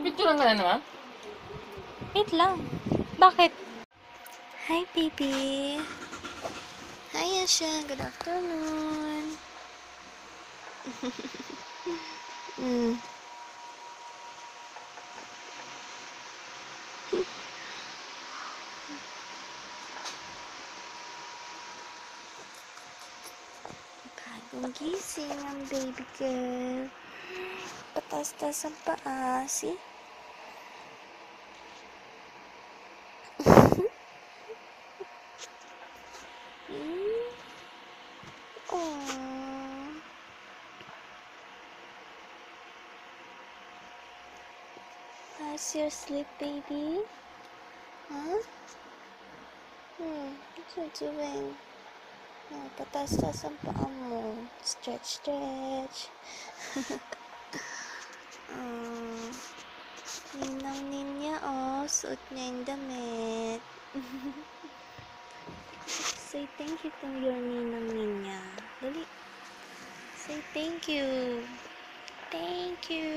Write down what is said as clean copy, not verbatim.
Pipicturean ka na naman? Wait lang. Bakit? Hi, baby. Hi, Asha. Good afternoon. mm. Bagong gising ang baby girl. Patas-tas ang paa. See? Aww. How's your sleep, baby? Huh? What you doing? Oh, patas-tas ang paa mo. Stretch, stretch. Ninang ninya, oh. Suot niya yung damit. Say thank you to your ninang ninya. Dali. Say thank you. Thank you.